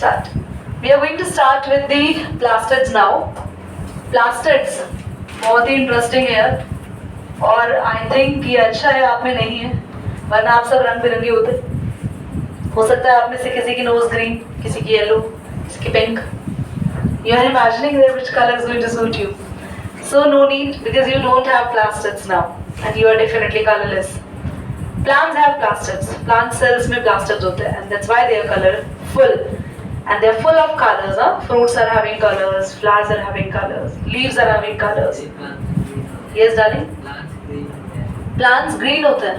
start. We are going to start with the plastids now. Plastids बहुत ही interesting है यार, और आई थिंक ये अच्छा है आप में नहीं है, वरना आप सब रंग बिरंगे होते। हो सकता है आप में से किसी की नोज ग्रीन, किसी की येलो, किसी की pink. You are imagining that which color is going to suit you. So no need, because you don't have plastids now, and you are definitely colorless. Plants have plastids. Plant cells में plastids होते हैं, and that's why they are colorful. And they are full of colors. Fruits are having colors, flowers are having colors, leaves are having colors. Yes, darling. Plants green होते हैं.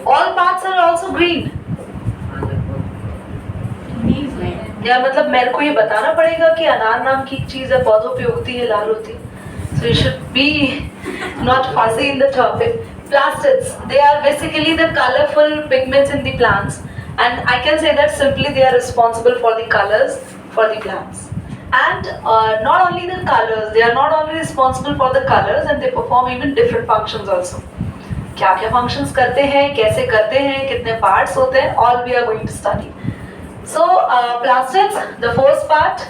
All parts are also green. या मतलब मेरे को ये बताना पड़ेगा कि अनार नाम की चीज है, पौधों पे उगती है, लाल होती है. So you should be not fussy in the topic. Plastids, they are basically the colorful pigments in the plants, and I can say that simply they are responsible for the colors for the plants. And not only the colors, they are not only responsible for the colors, and they perform even different functions also. क्या क्या functions करते हैं, कैसे करते हैं, कितने parts होते हैं, all we are going to study. So plastids, the first part,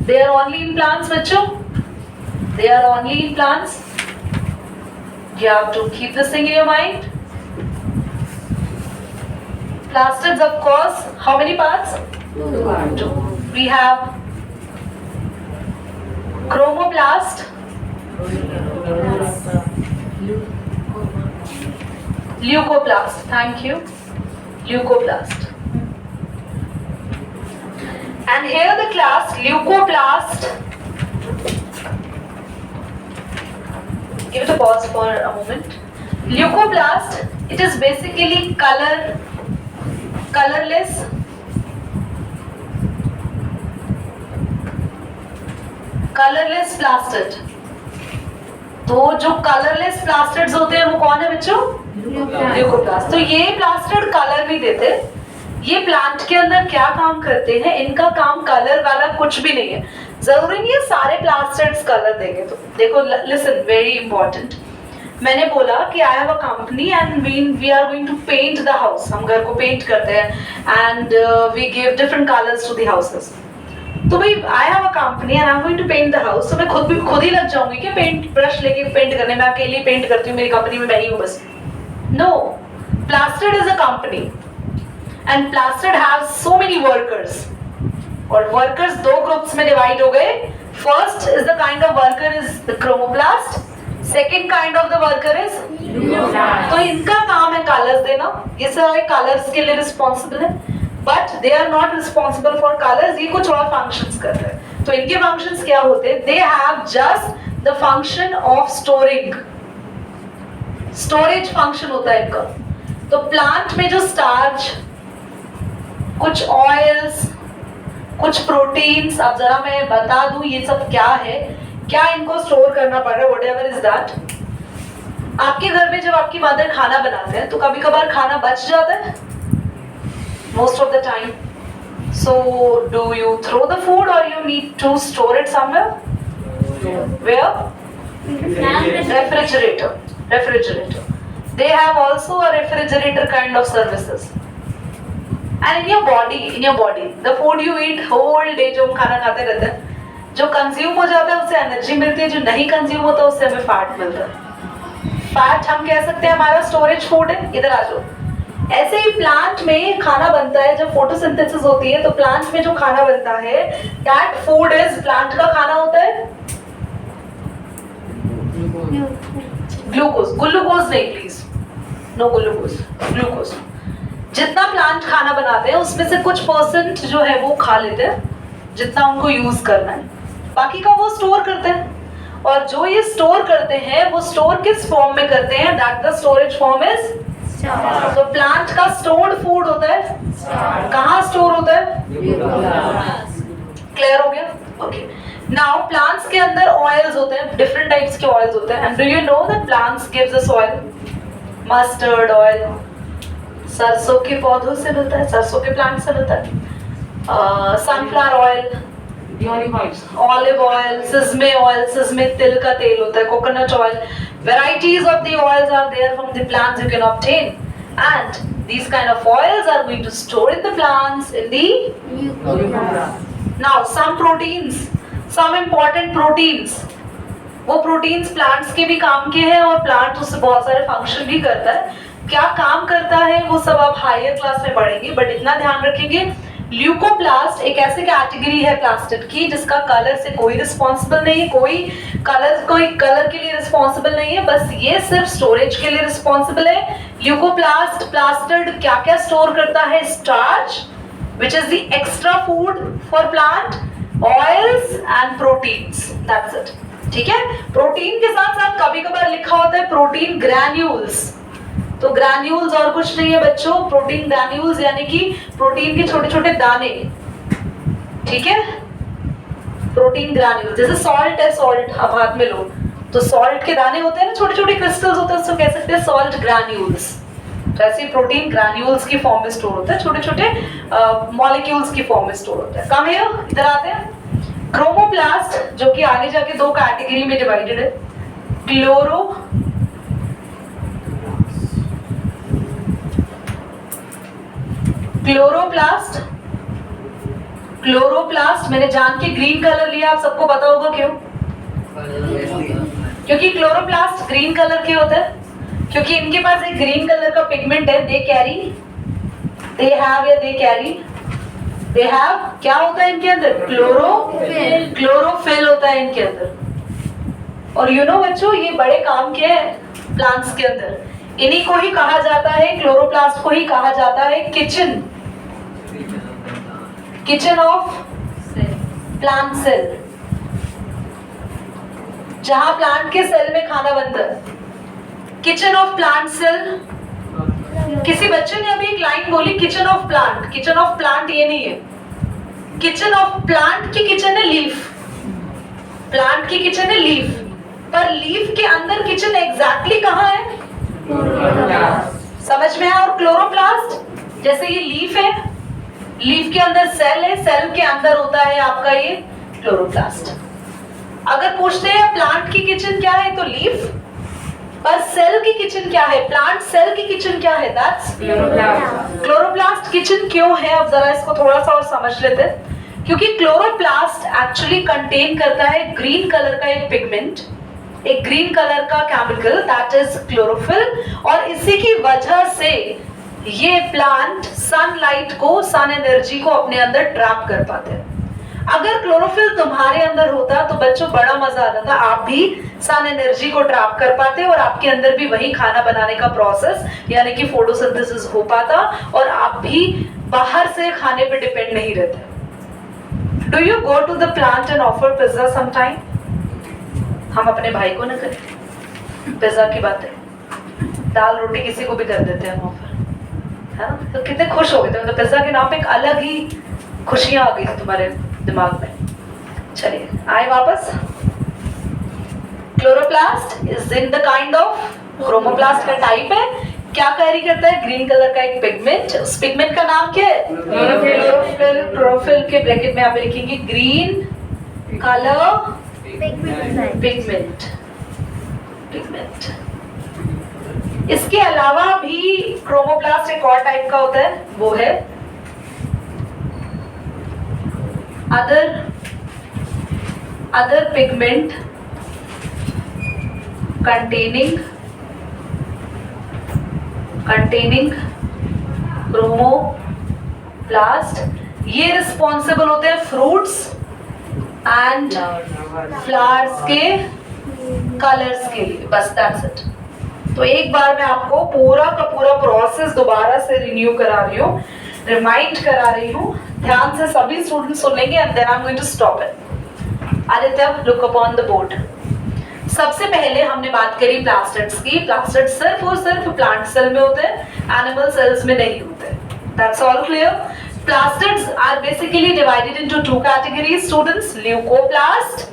they are only in plants, bachcho. They are only in plants. You have to keep this thing in your mind. Plastids, of course, how many parts? Two. We have chromoplast, leucoplast. Thank you. Leucoplast. And here the class leucoplast. Give it a pause for a moment. Leucoplast, it is basically colorless, plastid. तो जो colourless plastids होते हैं वो कौन है बच्चों? Leucoplast. तो ये प्लास्टिड कलर नहीं देते. ये प्लांट के अंदर क्या काम करते हैं? इनका काम कलर वाला कुछ भी नहीं है. जरूरी नहीं है सारे प्लास्टिड्स कलर देंगे. तो देखो, लिसन, वेरी इंपॉर्टेंट. मैंने बोला कि I have a company and we are going to paint the house. हम घर को पेंट करते हैं and we give different colours to the houses. तो भाई I have a company and I am going to paint the house. तो मैं खुद ही लग जाऊंगी कि पेंट ब्रश लेके पेंट करने. मैं अकेले पेंट करती हूँ, मेरी कंपनी में मैं ही हूँ बस. No, plastid is a company and plastid has so many workers. और workers दो ग्रुप्स में डिवाइड हो गए. First is the kind of worker is the chromoplast. Second kind of the worker is leucoplast. तो इनका काम है कलर्स देना. ये सारे कलर्स के लिए रिस्पॉन्सिबल है, but they are not responsible for colours. ये कुछ और फंक्शंस कर रहे हैं. तो इनके फंक्शंस क्या होते हैं? They have just the function of storing. Storage function होता है इनका. तो प्लांट में जो स्टार्च, कुछ ऑयल्स, कुछ प्रोटीन्स, अब जरा मैं बता दूं ये सब क्या है, क्या इनको स्टोर करना पड़ रहा है, व्हाटएवर इज दैट. आपके घर में जब आपकी मदर खाना बनाते हैं तो कभी कभार खाना बच जाता है, most of the time. So do you throw the food or you need to store it somewhere? Where? Refrigerator. They have also a refrigerator kind of services. And in your body, the food you eat whole day, जो हम खाना खाते रहते हैं, जो consume हो जाता है उससे एनर्जी मिलती है, जो नहीं कंज्यूम होता उससे हमें फैट मिलता है. फैट हम कह सकते हैं हमारा स्टोरेज फूड है. इधर आ जाओ. ऐसे ही प्लांट में खाना बनता है. जब फोटोसिंथेसिस होती है तो प्लांट में जो खाना बनता है, दैट फूड इज, प्लांट का खाना होता है ग्लूकोज. ग्लूकोज नहीं प्लीज, नो ग्लूकोज, ग्लूकोज. जितना प्लांट खाना बनाते हैं उसमें से कुछ परसेंट जो है वो खा लेते हैं, जितना उनको यूज करना है. बाकी का वो स्टोर करते हैं. और जो ये स्टोर करते हैं वो स्टोर किस फॉर्म में करते हैं? That the storage form is. तो प्लांट का स्टोर्ड फूड होता है. कहाँ स्टोर होता है? क्लियर हो गया? ओके. नाउ प्लांट्स के अंदर ऑयल्स होते हैं, डिफरेंट टाइप्स के ऑयल्स होते हैं. And do you know that plants gives us oil? Mustard oil सरसों के पौधों से मिलता है, सरसों के प्लांट से मिलता है. Sunflower oil, olive oil, sesame oil, sesame तिल का तेल होता है, coconut oil. Varieties of the oils are there from the plants you can obtain, and These kind of oils are going to store in the plants in the now some proteins, some important proteins. वो proteins plants के भी काम के हैं और plant उससे बहुत सारे फंक्शन भी करता है. क्या काम करता है वो सब आप हायर क्लास में पढ़ेंगे, बट इतना ध्यान रखेंगे ल्यूकोप्लास्ट एक ऐसी कैटेगरी है प्लास्टिड की जिसका कलर से कोई रिस्पॉन्सिबल नहीं है, कोई कलर के लिए रिस्पॉन्सिबल नहीं है, बस ये सिर्फ स्टोरेज के लिए रिस्पॉन्सिबल है. ल्यूकोप्लास्ट प्लास्टिड क्या क्या स्टोर करता है? Starch which is the extra food for plant, oils and proteins. That's it. ठीक है. प्रोटीन के साथ साथ कभी कभार लिखा होता है प्रोटीन ग्रैन्यूल्स. तो ग्रैन्यूल्स और कुछ नहीं है बच्चों, प्रोटीन ग्रैन्यूल्स यानी कि प्रोटीन के छोटे छोटे दाने. ठीक है. प्रोटीन ग्रैन्यूल्स जैसे सॉल्ट है, सॉल्ट आप हाथ में लो तो सॉल्ट के दाने होते हैं ना, छोटे छोटे क्रिस्टल्स होते हैं, उसको कह सकते हैं सॉल्ट ग्रैन्यूल्स. तो ऐसे प्रोटीन ग्रैन्यूल्स की फॉर्म में स्टोर होता है, छोटे छोटे मॉलिक्यूल्स की फॉर्म में स्टोर होता है. कम हियर, इधर आते हैं. क्रोमोप्लास्ट जो कि आगे जाके दो कैटेगरी में डिवाइडेड है. क्लोरोप्लास्ट मैंने जान के ग्रीन कलर लिया, आप सबको पता होगा क्यों? क्योंकि क्लोरोप्लास्ट ग्रीन कलर के होते हैं, क्योंकि इनके पास एक ग्रीन कलर का पिगमेंट है. दे हैव क्या होता है इनके अंदर? क्लोरोफिल होता है इनके अंदर. और यू नो बच्चों ये बड़े काम के हैं प्लांट्स के अंदर. इन्हीं को ही कहा जाता है, क्लोरोप्लास्ट को ही कहा जाता है किचन ऑफ प्लांट सेल. जहां प्लांट के सेल में खाना बनता है, किचन ऑफ प्लांट सेल. किसी बच्चे ने अभी एक लाइन बोली kitchen of plant. Kitchen of plant ये नहीं है. किचन ऑफ प्लांट की किचन है लीफ. प्लांट की किचन है लीफ, पर लीफ के अंदर किचन एग्जैक्टली कहाँ है? समझ में आया? और क्लोरोप्लास्ट जैसे ये लीफ है, लीफ के अंदर सेल है, सेल के अंदर होता है आपका ये क्लोरोप्लास्ट. अगर पूछते हैं प्लांट की किचन क्या है तो लीफ, पर सेल की किचन क्या है? प्लांट सेल की किचन क्या है? That's chloroplast kitchen. क्यों है अब जरा इसको थोड़ा सा और समझ लेते हैं. क्योंकि क्लोरोप्लास्ट एक्चुअली कंटेन करता है ग्रीन कलर का एक पिगमेंट, एक ग्रीन कलर का केमिकल, दैट इज क्लोरोफिल. और इसी की वजह से ये प्लांट सनलाइट को, सन एनर्जी को अपने अंदर ट्रैप कर पाते हैं. अगर क्लोरोफिल तुम्हारे अंदर होता तो बच्चों बड़ा मजा आता था, आप भी सन एनर्जी को ट्रैप कर पाते और आपके अंदर भी वही खाना बनाने का प्रोसेस यानी कि फोटोसिंथेसिस हो पाता और आप भी बाहर से खाने पे डिपेंड नहीं रहते. Do you go to the plant and offer pizza sometime? हम अपने भाई को ना करें पिज्जा की बातें, दाल रोटी किसी को भी कर देते हैं हम ऑफर, है ना? तो कितने खुश हो गए थे, मतलब पिज्जा के नाम पे एक अलग ही खुशियां आ गई थी तुम्हारे दिमाग में. चलिए आए वापस. Chloroplast is in the kind of chromoplast का टाइप है. क्या कैरी करता है? ग्रीन कलर का एक पिगमेंट. उस पिगमेंट का नाम क्या है? क्लोरोफिल. क्लोरोफिल के ब्रैकेट में आप लिखेंगे ग्रीन कलर पिगमेंट. इसके अलावा भी क्रोमोप्लास्ट एक और टाइप का होता है, वो है other pigment containing chromoplast. ये रिस्पॉन्सिबल होते हैं फ्रूट्स एंड फ्लावर्स के कलर्स के लिए. बस दैट्स इट. तो एक बार मैं आपको पूरा का पूरा प्रोसेस दोबारा से रिन्यू करा रही हूँ, रिमाइंड करा रही हूँ. ध्यान से सभी स्टूडेंट्स सुनेंगे and then I am going to stop it. Aditya look upon the board. सबसे पहले हमने बात करी प्लास्टिड्स की. प्लास्टिड सिर्फ और सिर्फ प्लांट सेल में होते हैं, एनिमल सेल्स में नहीं होते. That's all clear. Plastids are basically divided into two categories, students: leucoplast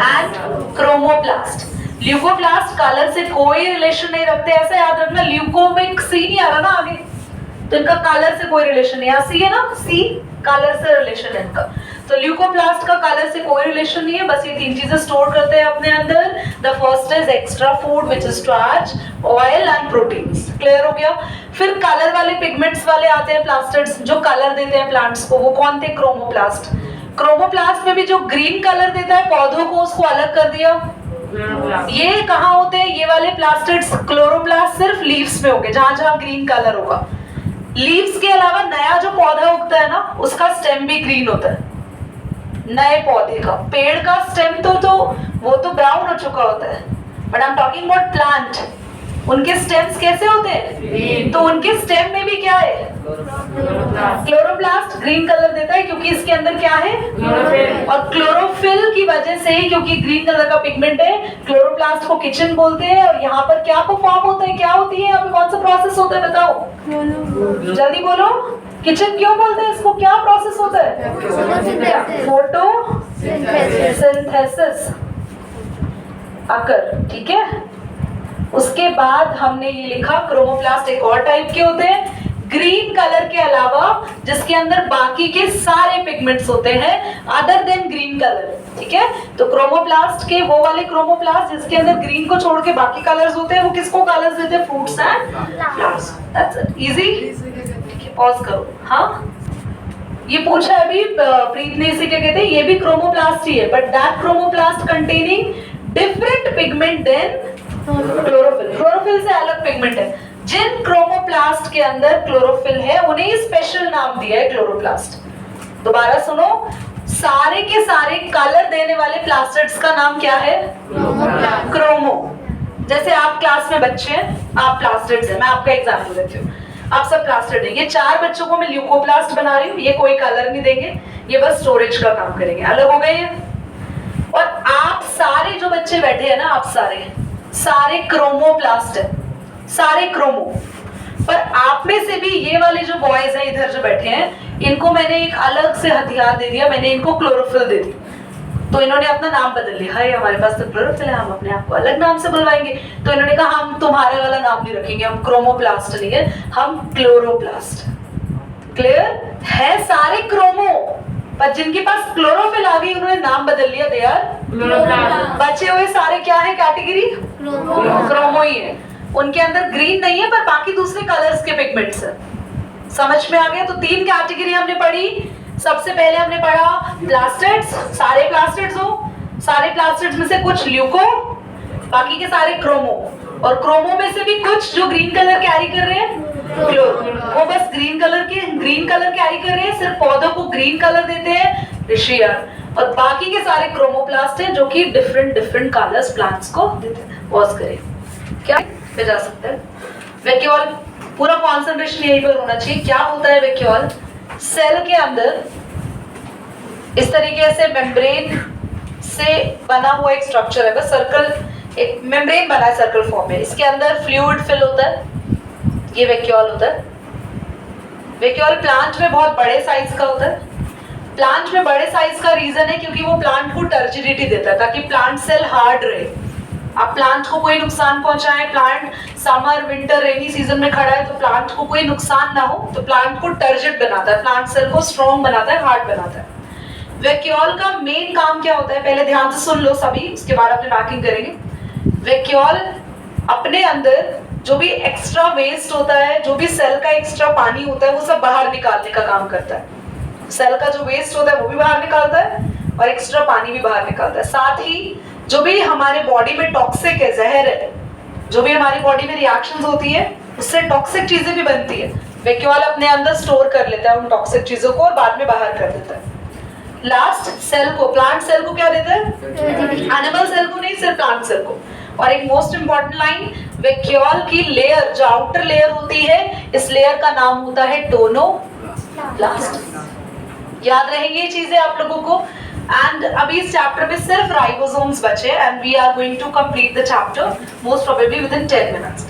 and chromoplast. Leucoplast colour से कोई रिलेशन नहीं रखते, ऐसा याद रखना. ल्यूको में सी नहीं आ रहा ना आगे, तो इनका कलर से कोई रिलेशन नहीं है। सी है ना, सी कलर से रिलेशन है इनका। तो ल्यूकोप्लास्ट का कलर से कोई रिलेशन नहीं है, बस ये तीन चीजें स्टोर करते हैं अपने अंदर। The first is extra food which is starch, oil and proteins. Clear हो गया। फिर कलर वाले पिगमेंट्स वाले आते हैं प्लास्टिड्स, जो कलर देते हैं प्लांट्स को। वो कौन थे? क्रोमोप्लास्ट। क्रोमोप्लास्ट में भी जो ग्रीन कलर देता है पौधों को, उसको अलग कर दिया। ये कहाँ होते हैं ये वाले प्लास्टिड्स? क्लोरोप्लास्ट सिर्फ लीव्स में होंगे, जहां जहां ग्रीन कलर होगा। लीव्स के अलावा नया जो पौधा उगता है ना, उसका स्टेम भी ग्रीन होता है। नए पौधे का, पेड़ का स्टेम तो वो तो ब्राउन हो चुका होता है, but I am talking about plant. उनके स्टेम्स कैसे होते हैं? तो उनके स्टेम में भी क्या है? क्लोरोप्लास्ट ग्रीन कलर देता है, क्योंकि इसके अंदर क्या है? और क्लोरोफिल की वजह से ही, क्योंकि ग्रीन कलर का पिगमेंट है, क्लोरोप्लास्ट को किचन बोलते हैं। और यहाँ पर क्या फॉर्म होता है, क्या होती है, यहाँ पे कौन सा प्रोसेस होता है बताओ, जल्दी बोलो। किचन क्यों बोलते हैं इसको? क्या प्रोसेस होता है? फोटोसिंथेसिस अकर, ठीक है। उसके बाद हमने ये लिखा क्रोमोप्लास्ट एक और टाइप के होते हैं, ग्रीन कलर के अलावा, जिसके अंदर बाकी के सारे पिगमेंट्स होते हैं अदर देन ग्रीन कलर, ठीक है। तो क्रोमोप्लास्ट के वो वाले क्रोमोप्लास्ट जिसके अंदर ग्रीन को छोड़ के बाकी कलर्स होते हैं, वो किसको कलर्स देते हैं? Fruits and flowers. That's it, easy. ठीक है, पॉज करो। हाँ, ये पूछा अभी प्रीत ने, इसे क्या कहते हैं? ये भी क्रोमोप्लास्ट ही है, but that chromoplast containing different pigment then chlorophyll. Chlorophyll से अलग पिगमेंट है। जिन क्रोमोप्लास्ट के अंदर क्लोरोफिल है, उन्हें स्पेशल नाम दिया है क्लोरोप्लास्ट। दोबारा सुनो, सारे के सारे कलर देने वाले प्लास्टिड्स का नाम क्या है? क्रोमो। जैसे आप क्लास में बच्चे हैं, आप प्लास्टिड्स हैं, मैं आपका एग्जाम्पल देती हूँ। आप सब प्लास्टिड है। ये 4 बच्चों को मैं ल्यूकोप्लास्ट बना रही हूँ, ये कोई कलर नहीं देंगे, ये बस स्टोरेज का काम करेंगे। अलग हो गए ये। और आप सारे जो बच्चे बैठे हैं ना, आप सारे क्रोमोप्लास्ट है, सारे क्रोमो। पर आप में से भी ये वाले जो बॉयज हैं इधर जो बैठे हैं, इनको मैंने एक अलग से हथियार दे दिया, मैंने इनको क्लोरोफिल दे दी। तो इन्होंने अपना नाम बदल लिया, हाय हमारे पास तो क्लोरोफिल है, हम अपने आप को अलग नाम से बुलवाएंगे। तो इन्होंने कहा हम तुम्हारे वाला नाम नहीं रखेंगे, हम क्रोमोप्लास्ट नहीं है, हम क्लोरोप्लास्ट। क्लियर है? सारे क्रोमो, पर जिनके पास क्लोरोफिल आ गई उन्होंने नाम बदल लिया, दे यार। बचे हुए सारे क्या है कैटेगरी? क्रोमो ही है। उनके अंदर ग्रीन नहीं है, पर बाकी दूसरे कलर्स के पिगमेंट्स है। समझ में आ गया? तो 3 कैटेगरी हमने पढ़ी। सबसे पहले हमने पढ़ा प्लास्टिड्स, सारे प्लास्टिड्स हो, सारे प्लास्टिड्स में से कुछ ल्यूको, बाकी के सारे क्रोमो, और क्रोमो में से भी कुछ जो ग्रीन कलर कैरी कर रहे हैं क्लोरो। वो बस ग्रीन कलर कैरी कर रहे हैं, सिर्फ पौधों को ग्रीन कलर देते हैं ऋषियार, और बाकी के सारे क्रोमोप्लास्ट हैं जो कि डिफरेंट कलर्स प्लांट्स को देते हैं। पॉज करें, क्या पे जा सकते हैं? वैक्यूल, पूरा कॉन्सेंट्रेशन यहीं पर होना चाहिए। क्या होता है वैक्यूल? सेल के अंदर इस तरीके से मेम्ब्रेन से बना हुआ एक स्ट्रक्चर है, बस सर्कल, एक मेम्ब्रेन बना है सर्कल फॉर्म में। इसके अंदर फ्लूइड फिल होता है, ये वैक्यूल होता है। वैक्यूल प्लांट में बहुत बड़े साइज का होता है। प्लांट में बड़े साइज का रीजन है क्योंकि वो प्लांट को टर्जिडिटी देता है, ताकि प्लांट सेल हार्ड रहे। आप प्लांट को कोई नुकसान पहुंचाए, plant summer winter rainy season में खड़ा है तो प्लांट को कोई नुकसान ना हो, तो प्लांट को टर्जिड बनाता है, प्लांट सेल को स्ट्रॉन्ग बनाता है, हार्ड बनाता है। वैक्यूल का मेन काम क्या होता है? पहले ध्यान से सुन लो सभी, उसके बाद अपने बैकिंग करेंगे। वैक्यूल अपने अंदर जो भी एक्स्ट्रा वेस्ट होता है, जो भी सेल का एक्स्ट्रा पानी होता है, वो सब बाहर निकालने का काम करता है। सेल का जो वेस्ट होता है वो भी बाहर निकालता है, और एक्स्ट्रा पानी भी बाहर निकालता है। साथ ही जो भी हमारे बॉडी में टॉक्सिक है, जहर है, जो भी हमारी बॉडी में रिएक्शंस होती है, उससे टॉक्सिक चीजें भी बनती है, वैक्यूल अपने अंदर स्टोर कर लेता है उन टॉक्सिक चीजों को, और बाद में बाहर कर देता है। लास्ट सेल को, प्लांट सेल को क्या देता है? एनिमल सेल को नहीं, सिर्फ प्लांट सेल को। और एक मोस्ट इंपॉर्टेंट लाइन, वैक्यूल की लेयर, जो आउटर लेयर होती है, इस लेयर का नाम होता है टोनोप्लास्ट। याद रहेंगे ये चीजें आप लोगों को। एंड अभी इस चैप्टर में सिर्फ राइबोसोम्स बचे, and we are going to complete the chapter most probably within 10 minutes.